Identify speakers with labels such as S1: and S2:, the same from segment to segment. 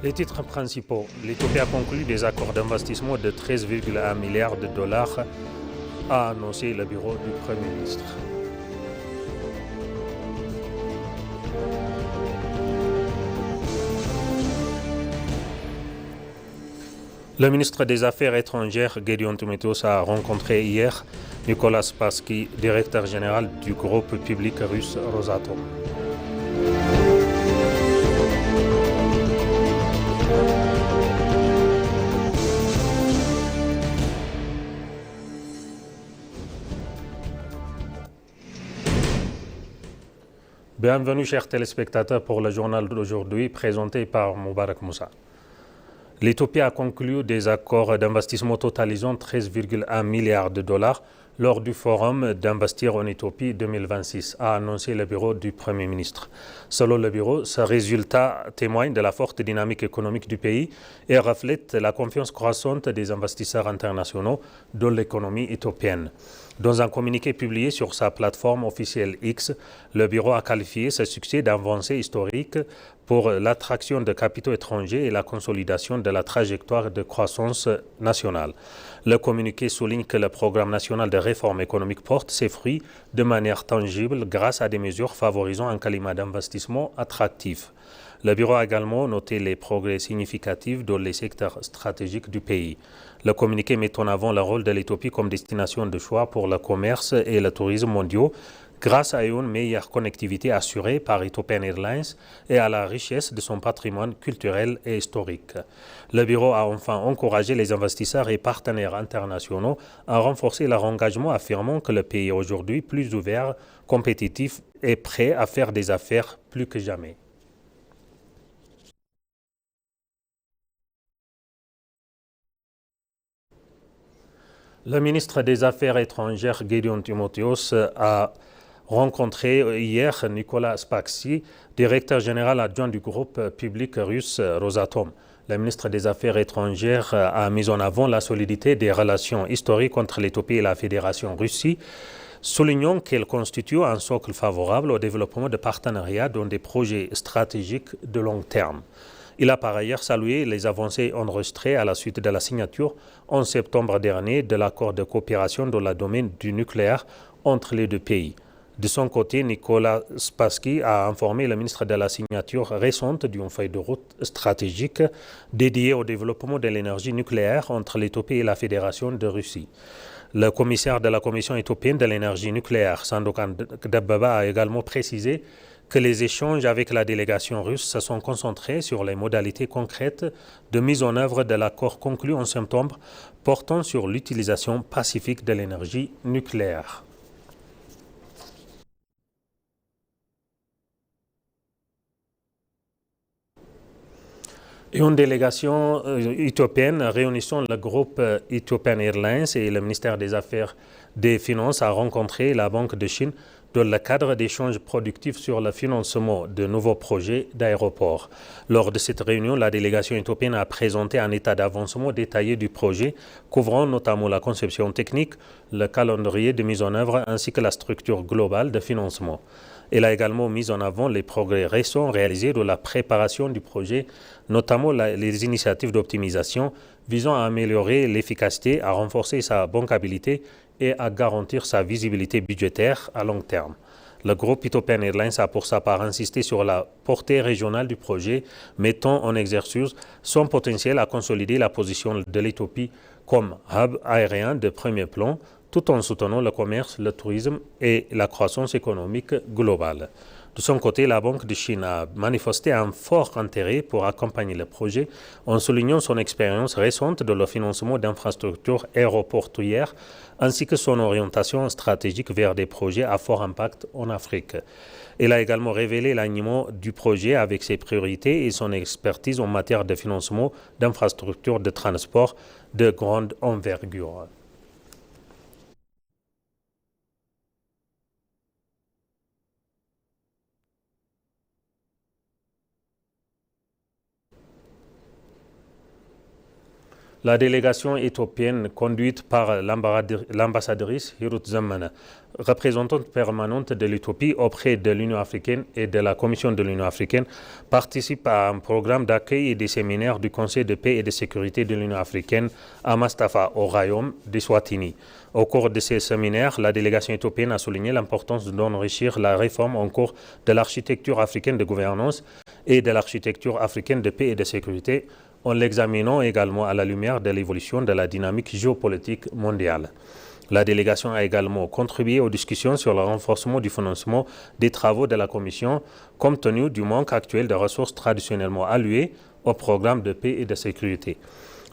S1: Les titres principaux. L'Éthiopie a conclu des accords d'investissement de 13,1 milliards de dollars, a annoncé le bureau du Premier ministre. Le ministre des Affaires étrangères, Gédéon Timotheos, a rencontré hier Nicolas Spassky, directeur général du groupe public russe Rosatom. Bienvenue chers téléspectateurs pour le journal d'aujourd'hui présenté par Moubarak Moussa. L'Éthiopie a conclu des accords d'investissement totalisant 13,1 milliards de dollars lors du forum d'investir en Éthiopie 2026, a annoncé le bureau du Premier ministre. Selon le bureau, ce résultat témoigne de la forte dynamique économique du pays et reflète la confiance croissante des investisseurs internationaux dans l'économie éthiopienne. Dans un communiqué publié sur sa plateforme officielle X, le bureau a qualifié ce succès d'avancée historique pour l'attraction de capitaux étrangers et la consolidation de la trajectoire de croissance nationale. Le communiqué souligne que le programme national de réforme économique porte ses fruits de manière tangible grâce à des mesures favorisant un climat d'investissement attractif. Le bureau a également noté les progrès significatifs dans les secteurs stratégiques du pays. Le communiqué met en avant le rôle de l'Éthiopie comme destination de choix pour le commerce et le tourisme mondiaux, grâce à une meilleure connectivité assurée par Ethiopian Airlines et à la richesse de son patrimoine culturel et historique. Le bureau a enfin encouragé les investisseurs et partenaires internationaux à renforcer leur engagement, affirmant que le pays est aujourd'hui plus ouvert, compétitif et prêt à faire des affaires plus que jamais. Le ministre des Affaires étrangères, Gédéon Timotheos, a rencontré hier Nicolas Spassky, directeur général adjoint du groupe public russe Rosatom. Le ministre des Affaires étrangères a mis en avant la solidité des relations historiques entre l'Éthiopie et la Fédération Russie, soulignant qu'elle constitue un socle favorable au développement de partenariats dans des projets stratégiques de long terme. Il a par ailleurs salué les avancées enregistrées à la suite de la signature en septembre dernier de l'accord de coopération dans le domaine du nucléaire entre les deux pays. De son côté, Nicolas Spassky a informé le ministre de la signature récente d'une feuille de route stratégique dédiée au développement de l'énergie nucléaire entre l'Éthiopie et la Fédération de Russie. Le commissaire de la Commission éthiopienne de l'énergie nucléaire, Sandokan Dabbaba, a également précisé que les échanges avec la délégation russe se sont concentrés sur les modalités concrètes de mise en œuvre de l'accord conclu en septembre portant sur l'utilisation pacifique de l'énergie nucléaire. Et une délégation éthiopienne réunissant le groupe Ethiopian Airlines et le ministère des Affaires des Finances a rencontré la Banque de Chine dans le cadre d'échanges productifs sur le financement de nouveaux projets d'aéroports. Lors de cette réunion, la délégation éthiopienne a présenté un état d'avancement détaillé du projet, couvrant notamment la conception technique, le calendrier de mise en œuvre ainsi que la structure globale de financement. Elle a également mis en avant les progrès récents réalisés dans la préparation du projet, notamment les initiatives d'optimisation visant à améliorer l'efficacité, à renforcer sa bancabilité et à garantir sa visibilité budgétaire à long terme. Le groupe Ethiopian Airlines a pour sa part insisté sur la portée régionale du projet, mettant en exercice son potentiel à consolider la position de l'Éthiopie comme hub aérien de premier plan, tout en soutenant le commerce, le tourisme et la croissance économique globale. De son côté, la Banque de Chine a manifesté un fort intérêt pour accompagner le projet en soulignant son expérience récente dans le financement d'infrastructures aéroportuaires ainsi que son orientation stratégique vers des projets à fort impact en Afrique. Elle a également révélé l'alignement du projet avec ses priorités et son expertise en matière de financement d'infrastructures de transport de grande envergure. La délégation éthiopienne conduite par l'ambassadrice Hirut Zammana, représentante permanente de l'Éthiopie auprès de l'Union africaine et de la Commission de l'Union africaine, participe à un programme d'accueil et des séminaires du Conseil de paix et de sécurité de l'Union africaine à Mastafa, au royaume d'Eswatini. Au cours de ces séminaires, la délégation éthiopienne a souligné l'importance d'enrichir la réforme en cours de l'architecture africaine de gouvernance et de l'architecture africaine de paix et de sécurité, en l'examinant également à la lumière de l'évolution de la dynamique géopolitique mondiale. La délégation a également contribué aux discussions sur le renforcement du financement des travaux de la Commission, compte tenu du manque actuel de ressources traditionnellement allouées au programme de paix et de sécurité.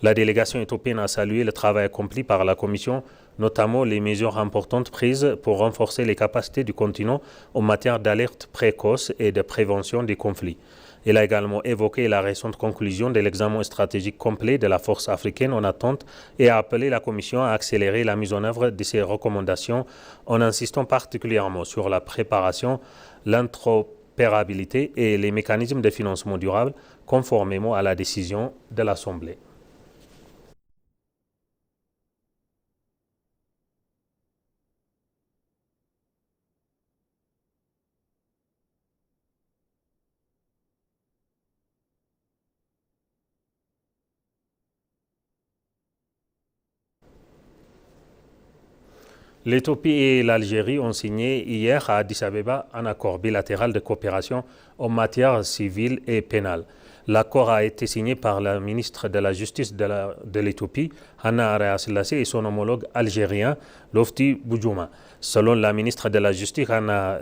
S1: La délégation éthiopienne a salué le travail accompli par la Commission, notamment les mesures importantes prises pour renforcer les capacités du continent en matière d'alerte précoce et de prévention des conflits. Il a également évoqué la récente conclusion de l'examen stratégique complet de la force africaine en attente et a appelé la Commission à accélérer la mise en œuvre de ses recommandations en insistant particulièrement sur la préparation, l'interopérabilité et les mécanismes de financement durable conformément à la décision de l'Assemblée. L'Éthiopie et l'Algérie ont signé hier à Addis Abeba un accord bilatéral de coopération en matière civile et pénale. L'accord a été signé par la ministre de la Justice de l'Éthiopie, Hanna Aréa Selassie, et son homologue algérien, Lofti Boujouma. Selon la ministre de la Justice, Hanna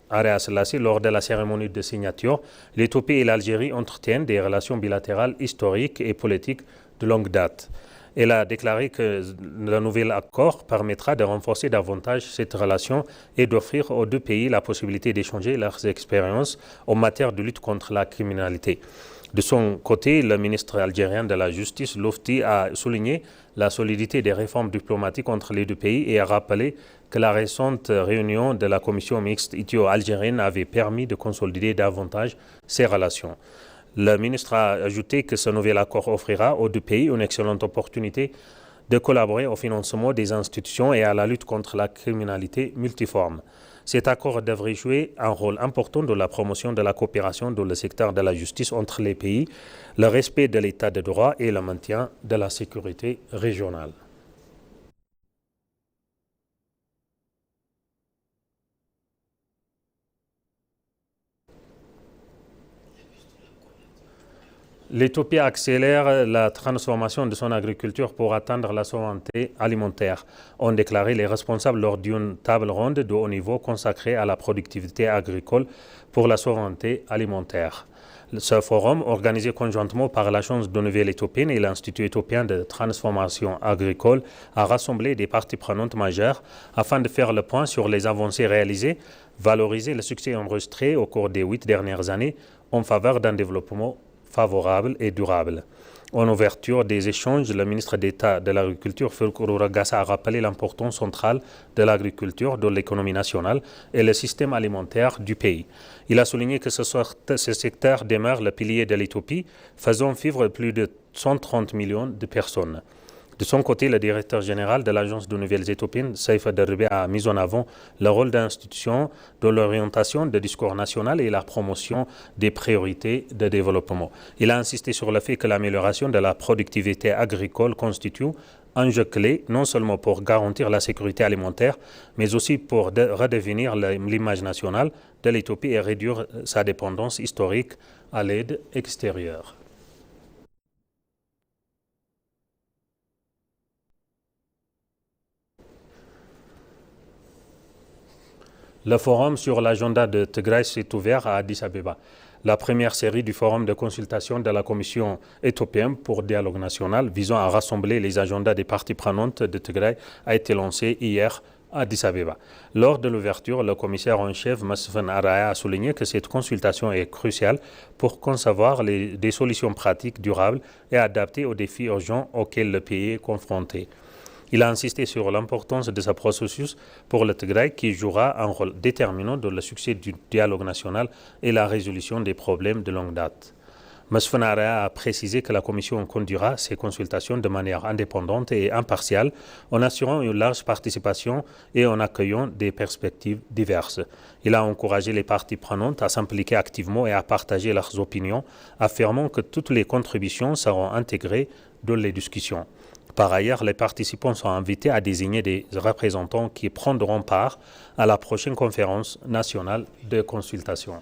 S1: Aréa Selassie, lors de la cérémonie de signature, l'Éthiopie et l'Algérie entretiennent des relations bilatérales historiques et politiques de longue date. Elle a déclaré que le nouvel accord permettra de renforcer davantage cette relation et d'offrir aux deux pays la possibilité d'échanger leurs expériences en matière de lutte contre la criminalité. De son côté, le ministre algérien de la Justice, Lofti, a souligné la solidité des réformes diplomatiques entre les deux pays et a rappelé que la récente réunion de la commission mixte ithio-algérienne avait permis de consolider davantage ces relations. Le ministre a ajouté que ce nouvel accord offrira aux deux pays une excellente opportunité de collaborer au financement des institutions et à la lutte contre la criminalité multiforme. Cet accord devrait jouer un rôle important dans la promotion de la coopération dans le secteur de la justice entre les pays, le respect de l'état de droit et le maintien de la sécurité régionale. L'Éthiopie accélère la transformation de son agriculture pour atteindre la souveraineté alimentaire, ont déclaré les responsables lors d'une table ronde de haut niveau consacrée à la productivité agricole pour la souveraineté alimentaire. Ce forum, organisé conjointement par l'Agence de Nouvelle Éthiopienne et l'Institut éthiopien de transformation agricole, a rassemblé des parties prenantes majeures afin de faire le point sur les avancées réalisées, valoriser le succès enregistré au cours des 8 dernières années en faveur d'un développement favorable et durable. En ouverture des échanges, le ministre d'État de l'Agriculture, Fulkuru Ragasa, a rappelé l'importance centrale de l'agriculture dans l'économie nationale et le système alimentaire du pays. Il a souligné que ce secteur demeure le pilier de l'Éthiopie, faisant vivre plus de 130 millions de personnes. De son côté, le directeur général de l'Agence de Nouvelles Éthiopiennes, Saifa Derbe, a mis en avant le rôle d'institution dans l'orientation du discours national et la promotion des priorités de développement. Il a insisté sur le fait que l'amélioration de la productivité agricole constitue un enjeu clé non seulement pour garantir la sécurité alimentaire, mais aussi pour redevenir l'image nationale de l'Éthiopie et réduire sa dépendance historique à l'aide extérieure. Le forum sur l'agenda de Tigray s'est ouvert à Addis Abeba. La première série du forum de consultation de la Commission éthiopienne pour dialogue national visant à rassembler les agendas des parties prenantes de Tigray a été lancée hier à Addis Abeba. Lors de l'ouverture, le commissaire en chef Masfan Araya a souligné que cette consultation est cruciale pour concevoir des solutions pratiques durables et adaptées aux défis urgents auxquels le pays est confronté. Il a insisté sur l'importance de ce processus pour le Tigray qui jouera un rôle déterminant dans le succès du dialogue national et la résolution des problèmes de longue date. Masfanara a précisé que la Commission conduira ces consultations de manière indépendante et impartiale en assurant une large participation et en accueillant des perspectives diverses. Il a encouragé les parties prenantes à s'impliquer activement et à partager leurs opinions, affirmant que toutes les contributions seront intégrées dans les discussions. Par ailleurs, les participants sont invités à désigner des représentants qui prendront part à la prochaine conférence nationale de consultation.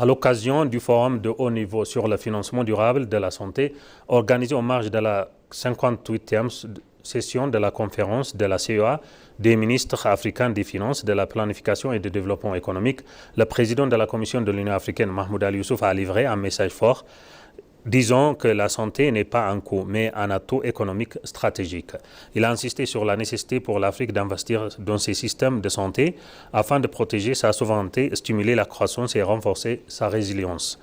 S1: À l'occasion du forum de haut niveau sur le financement durable de la santé, organisé en marge de la 58e session de la conférence de la CEA des ministres africains des finances, de la planification et du développement économique, le président de la Commission de l'Union africaine, Mahmoud Ali Youssouf, a livré un message fort disant que la santé n'est pas un coût, mais un atout économique stratégique. Il a insisté sur la nécessité pour l'Afrique d'investir dans ses systèmes de santé afin de protéger sa souveraineté, stimuler la croissance et renforcer sa résilience.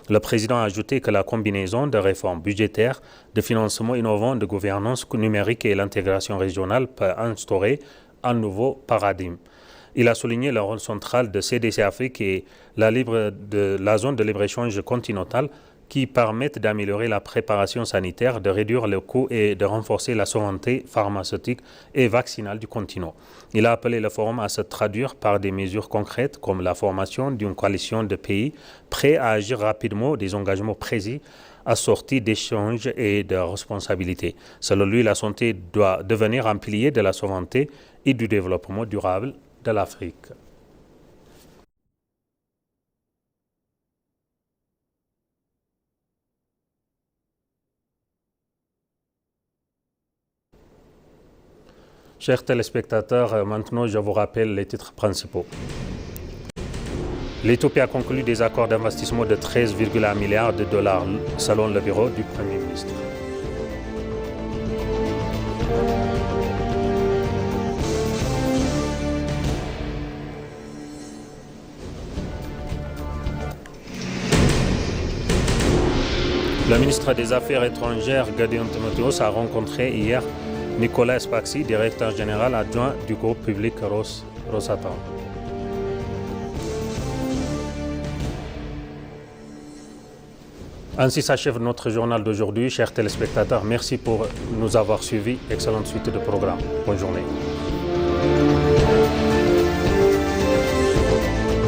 S1: Le président a ajouté que la combinaison de réformes budgétaires, de financement innovant, de gouvernance numérique et l'intégration régionale peut instaurer un nouveau paradigme. Il a souligné le rôle central de CDC Afrique et la zone de libre-échange continentale qui permettent d'améliorer la préparation sanitaire, de réduire le coût et de renforcer la souveraineté pharmaceutique et vaccinale du continent. Il a appelé le forum à se traduire par des mesures concrètes comme la formation d'une coalition de pays prêts à agir rapidement, des engagements précis assortis d'échanges et de responsabilités. Selon lui, la santé doit devenir un pilier de la souveraineté et du développement durable de l'Afrique. Chers téléspectateurs, maintenant je vous rappelle les titres principaux. L'Éthiopie a conclu des accords d'investissement de 13,1 milliards de dollars selon le bureau du Premier ministre. Le ministre des Affaires étrangères, Gideon Timotheos, a rencontré hier Nicolas Spaxi, directeur général adjoint du groupe public Rosatom. Ainsi s'achève notre journal d'aujourd'hui. Chers téléspectateurs, merci pour nous avoir suivis. Excellente suite de programme. Bonne journée.